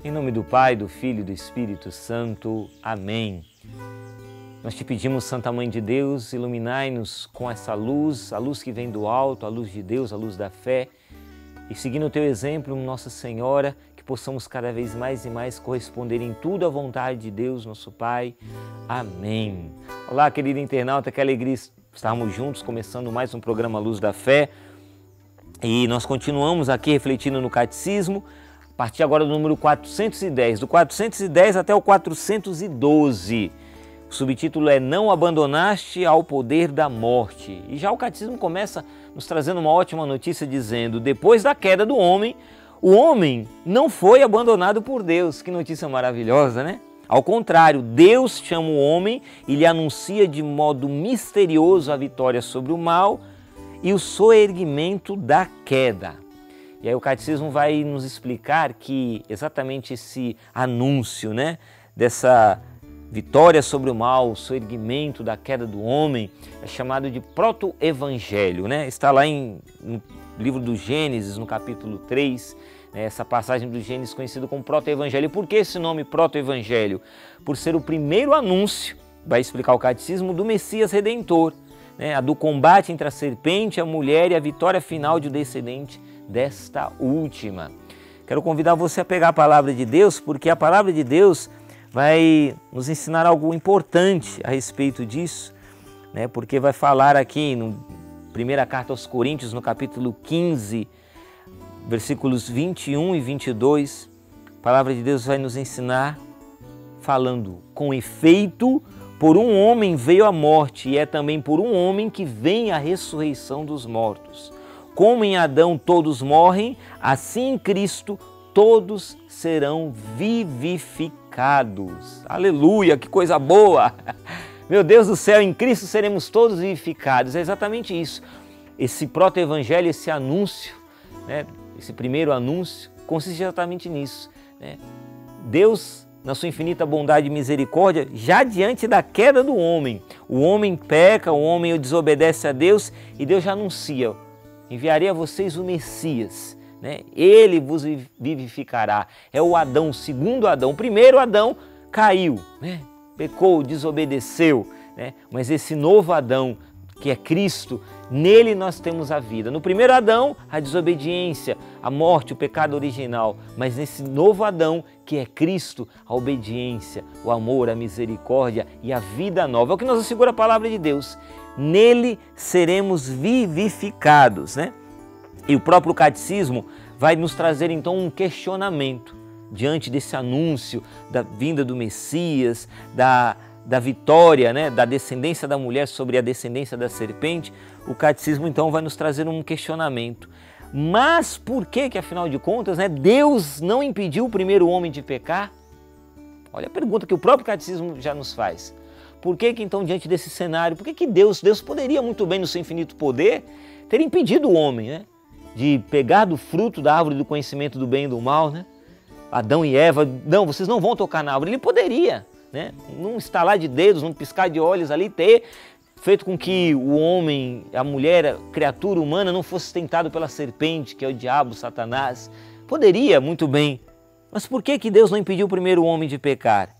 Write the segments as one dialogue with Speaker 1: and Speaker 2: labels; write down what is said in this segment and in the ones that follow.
Speaker 1: Em nome do Pai, do Filho e do Espírito Santo. Amém. Nós te pedimos, Santa Mãe de Deus, iluminai-nos com essa luz, a luz que vem do alto, a luz de Deus, a luz da fé. E seguindo o teu exemplo, Nossa Senhora, que possamos cada vez mais e mais corresponder em tudo à vontade de Deus, nosso Pai. Amém. Olá, querido internauta, que alegria estarmos juntos, começando mais um programa Luz da Fé. E nós continuamos aqui refletindo no Catecismo, a partir agora do número 410, do 410 até o 412. O subtítulo é Não Abandonaste ao Poder da Morte. E já o Catecismo começa nos trazendo uma ótima notícia dizendo, depois da queda do homem, o homem não foi abandonado por Deus. Que notícia maravilhosa, né? Ao contrário, Deus chama o homem e lhe anuncia de modo misterioso a vitória sobre o mal e o soerguimento da queda. E aí o Catecismo vai nos explicar que exatamente esse anúncio, né, dessa vitória sobre o mal, o soerguimento da queda do homem, é chamado de proto-evangelho, né? Está lá no livro do Gênesis, no capítulo 3, né, essa passagem do Gênesis conhecida como proto-evangelho. E por que esse nome proto-evangelho? Por ser o primeiro anúncio, vai explicar o Catecismo, do Messias Redentor, né, a do combate entre a serpente, a mulher e a vitória final de um descendente desta última. Quero convidar você a pegar a Palavra de Deus, porque a Palavra de Deus vai nos ensinar algo importante a respeito disso, né? Porque vai falar aqui na primeira carta aos Coríntios, no capítulo 15, versículos 21 e 22, a Palavra de Deus vai nos ensinar falando, com efeito, por um homem veio a morte e é também por um homem que vem a ressurreição dos mortos. Como em Adão todos morrem, assim em Cristo todos serão vivificados. Aleluia, que coisa boa! Meu Deus do céu, em Cristo seremos todos vivificados. É exatamente isso. Esse proto-evangelho, esse anúncio, né, esse primeiro anúncio, consiste exatamente nisso, né? Deus, na sua infinita bondade e misericórdia, já diante da queda do homem, o homem peca, o homem desobedece a Deus e Deus já anuncia, enviarei a vocês o Messias, né? Ele vos vivificará. É o Adão, o segundo Adão. O primeiro Adão caiu, né? Pecou, desobedeceu, né? Mas esse novo Adão, que é Cristo, nele nós temos a vida. No primeiro Adão, a desobediência, a morte, o pecado original. Mas nesse novo Adão, que é Cristo, a obediência, o amor, a misericórdia e a vida nova. É o que nos assegura a Palavra de Deus. Nele seremos vivificados, né? E o próprio Catecismo vai nos trazer então um questionamento diante desse anúncio da vinda do Messias, da vitória, né, da descendência da mulher sobre a descendência da serpente. O Catecismo então vai nos trazer um questionamento. Mas por que afinal de contas, né, Deus não impediu o primeiro homem de pecar? Olha a pergunta que o próprio Catecismo já nos faz. Por que então, diante desse cenário, por que Deus poderia muito bem, no seu infinito poder, ter impedido o homem, né, de pegar do fruto da árvore do conhecimento do bem e do mal, né? Adão e Eva, não, vocês não vão tocar na árvore. Ele poderia, né, num estalar de dedos, num piscar de olhos ali, ter feito com que o homem, a mulher, a criatura humana não fosse tentado pela serpente, que é o diabo, Satanás. Poderia, muito bem. Mas por que Deus não impediu o primeiro homem de pecar?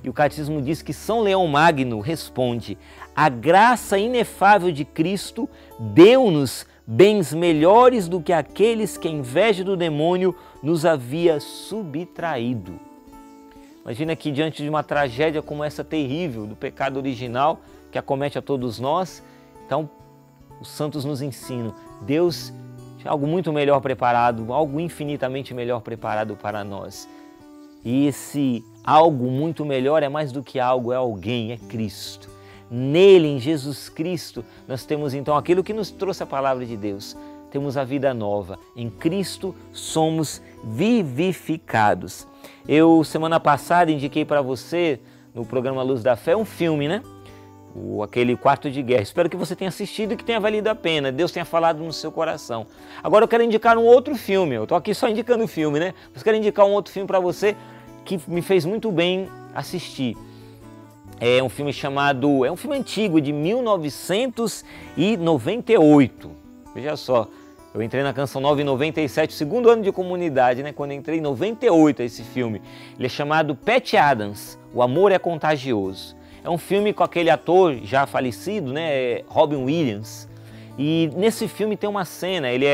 Speaker 1: E o Catecismo diz que São Leão Magno responde: a graça inefável de Cristo deu-nos bens melhores do que aqueles que a inveja do demônio nos havia subtraído. Imagina que diante de uma tragédia como essa terrível do pecado original que acomete a todos nós, então os santos nos ensinam, Deus tinha algo muito melhor preparado, algo infinitamente melhor preparado para nós. E esse algo muito melhor é mais do que algo, é alguém, é Cristo. Nele, em Jesus Cristo, nós temos então aquilo que nos trouxe a Palavra de Deus. Temos a vida nova. Em Cristo somos vivificados. Eu, semana passada, indiquei para você, no programa Luz da Fé, um filme, né? Aquele Quarto de Guerra. Espero que você tenha assistido e que tenha valido a pena. Deus tenha falado no seu coração. Agora eu quero indicar um outro filme. Eu estou aqui só indicando o filme, né? Mas quero indicar um outro filme para você que me fez muito bem assistir. É um filme chamado... É um filme antigo, de 1998. Veja só. Eu entrei na Canção Nova em 97, segundo ano de comunidade, né? Quando eu entrei em 98, esse filme. Ele é chamado Patch Adams, O Amor é Contagioso. É um filme com aquele ator já falecido, né? Robin Williams. E nesse filme tem uma cena, ele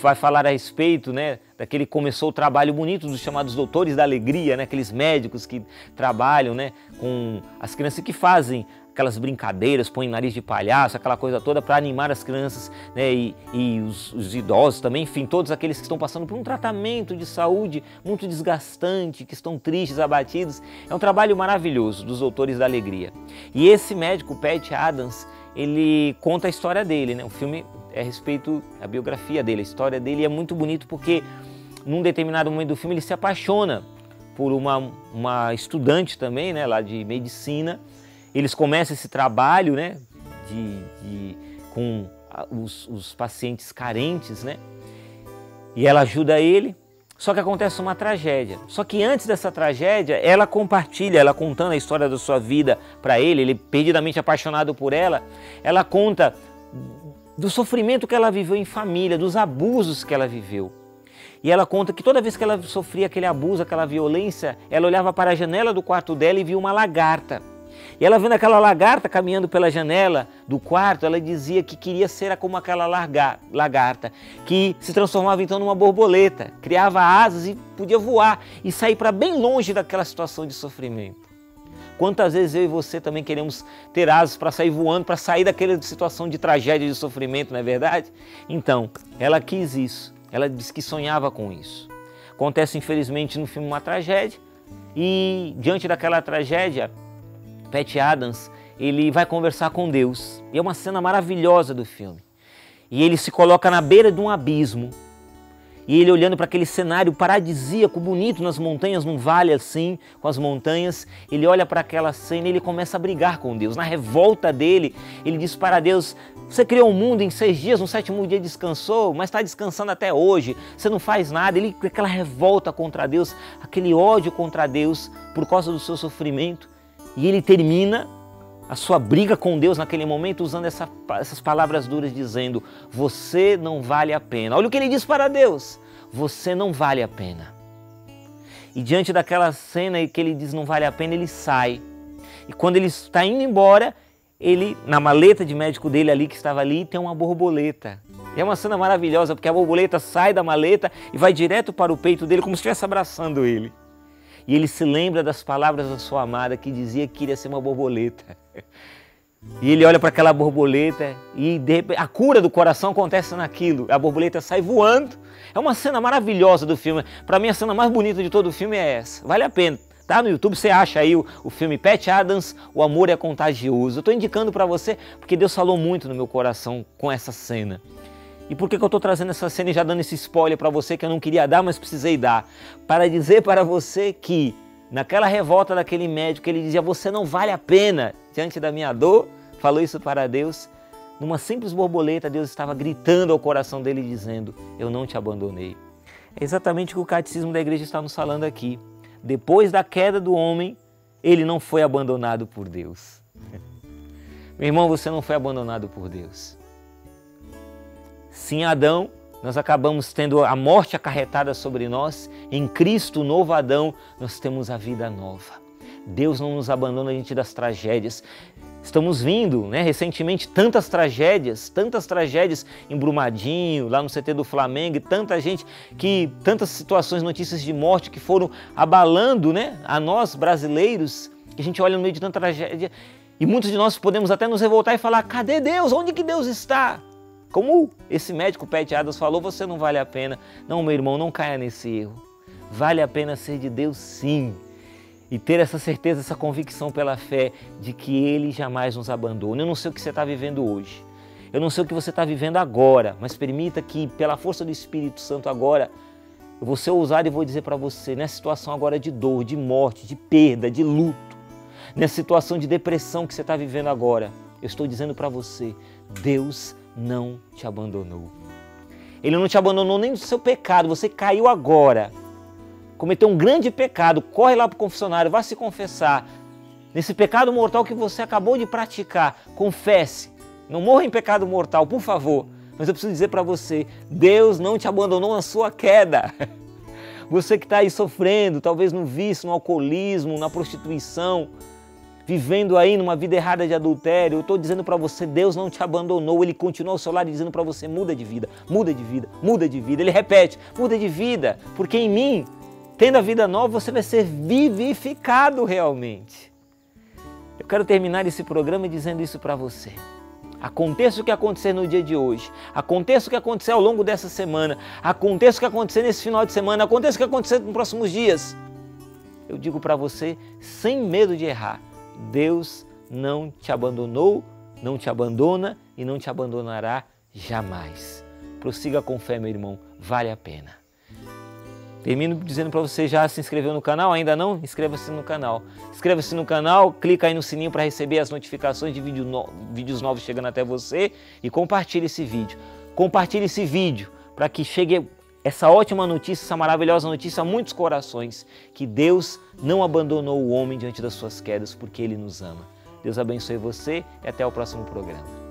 Speaker 1: vai falar a respeito, né? Daquele que começou o trabalho bonito dos chamados doutores da alegria, né? Aqueles médicos que trabalham, né? Com as crianças que fazem aquelas brincadeiras, põem nariz de palhaço, aquela coisa toda para animar as crianças, né, e os idosos também, enfim, todos aqueles que estão passando por um tratamento de saúde muito desgastante, que estão tristes, abatidos. É um trabalho maravilhoso dos Doutores da Alegria. E esse médico, Patch Adams, ele conta a história dele, né? O filme é a respeito da biografia dele, a história dele é muito bonito porque num determinado momento do filme ele se apaixona por uma estudante também, né, lá de medicina. Eles começam esse trabalho, né, com os pacientes carentes, né, e ela ajuda ele, só que acontece uma tragédia. Só que antes dessa tragédia, ela compartilha, ela contando a história da sua vida para ele perdidamente apaixonado por ela conta do sofrimento que ela viveu em família, dos abusos que ela viveu. E ela conta que toda vez que ela sofria aquele abuso, aquela violência, ela olhava para a janela do quarto dela e via uma lagarta. E ela vendo aquela lagarta caminhando pela janela do quarto, ela dizia que queria ser como aquela lagarta, que se transformava então numa borboleta, criava asas e podia voar e sair para bem longe daquela situação de sofrimento. Quantas vezes eu e você também queremos ter asas para sair voando, para sair daquela situação de tragédia, de sofrimento, não é verdade? Então, ela quis isso, ela disse que sonhava com isso. Acontece infelizmente no filme uma tragédia e diante daquela tragédia, Patch Adams, ele vai conversar com Deus. E é uma cena maravilhosa do filme. E ele se coloca na beira de um abismo. E ele olhando para aquele cenário paradisíaco, bonito nas montanhas, num vale assim, com as montanhas. Ele olha para aquela cena e ele começa a brigar com Deus. Na revolta dele, ele diz para Deus: você criou o mundo em 6 dias, no 7º dia descansou, mas está descansando até hoje. Você não faz nada. Ele com aquela revolta contra Deus, aquele ódio contra Deus por causa do seu sofrimento. E ele termina a sua briga com Deus naquele momento usando essas palavras duras, dizendo: você não vale a pena. Olha o que ele diz para Deus: você não vale a pena. E diante daquela cena que ele diz não vale a pena, ele sai. E quando ele está indo embora, ele, na maleta de médico dele ali, que estava ali, tem uma borboleta. E é uma cena maravilhosa, porque a borboleta sai da maleta e vai direto para o peito dele, como se estivesse abraçando ele. E ele se lembra das palavras da sua amada que dizia que queria ser uma borboleta. E ele olha para aquela borboleta e a cura do coração acontece naquilo. A borboleta sai voando. É uma cena maravilhosa do filme. Para mim a cena mais bonita de todo o filme é essa. Vale a pena. Tá no YouTube, você acha aí o filme Patch Adams, O Amor é Contagioso. Eu estou indicando para você porque Deus falou muito no meu coração com essa cena. E por que eu estou trazendo essa cena e já dando esse spoiler para você que eu não queria dar, mas precisei dar? Para dizer para você que naquela revolta daquele médico, ele dizia: você não vale a pena diante da minha dor. Falou isso para Deus. Numa simples borboleta, Deus estava gritando ao coração dele dizendo: eu não te abandonei. É exatamente o que o Catecismo da Igreja está nos falando aqui. Depois da queda do homem, ele não foi abandonado por Deus. Meu irmão, você não foi abandonado por Deus. Sim, Adão, nós acabamos tendo a morte acarretada sobre nós. Em Cristo, o novo Adão, nós temos a vida nova. Deus não nos abandona diante das tragédias. Estamos vindo, né, recentemente, tantas tragédias em Brumadinho, lá no CT do Flamengo, e tanta gente, tantas situações, notícias de morte que foram abalando, né, a nós brasileiros, que a gente olha no meio de tanta tragédia, e muitos de nós podemos até nos revoltar e falar: cadê Deus? Onde que Deus está? Como esse médico Patch Adams falou, você não vale a pena. Não, meu irmão, não caia nesse erro. Vale a pena ser de Deus, sim. E ter essa certeza, essa convicção pela fé de que Ele jamais nos abandona. Eu não sei o que você está vivendo hoje. Eu não sei o que você está vivendo agora, mas permita que, pela força do Espírito Santo agora, eu vou ser ousado e vou dizer para você, nessa situação agora de dor, de morte, de perda, de luto, nessa situação de depressão que você está vivendo agora, eu estou dizendo para você: Deus não te abandonou. Ele não te abandonou nem do seu pecado. Você caiu agora, cometeu um grande pecado, corre lá para o confessionário, vá se confessar. Nesse pecado mortal que você acabou de praticar, confesse. Não morra em pecado mortal, por favor. Mas eu preciso dizer para você, Deus não te abandonou na sua queda. Você que está aí sofrendo, talvez no vício, no alcoolismo, na prostituição, vivendo aí numa vida errada de adultério, eu estou dizendo para você, Deus não te abandonou, Ele continua ao seu lado dizendo para você, muda de vida, muda de vida, muda de vida. Ele repete, muda de vida, porque em mim, tendo a vida nova, você vai ser vivificado realmente. Eu quero terminar esse programa dizendo isso para você. Aconteça o que acontecer no dia de hoje, aconteça o que acontecer ao longo dessa semana, aconteça o que acontecer nesse final de semana, aconteça o que acontecer nos próximos dias. Eu digo para você, sem medo de errar, Deus não te abandonou, não te abandona e não te abandonará jamais. Prossiga com fé, meu irmão, vale a pena. Termino dizendo para você, já se inscreveu no canal? Ainda não? Inscreva-se no canal. Inscreva-se no canal, clica aí no sininho para receber as notificações de vídeos novos chegando até você e compartilhe esse vídeo. Compartilhe esse vídeo para que chegue essa ótima notícia, essa maravilhosa notícia a muitos corações, que Deus não abandonou o homem diante das suas quedas porque Ele nos ama. Deus abençoe você e até o próximo programa.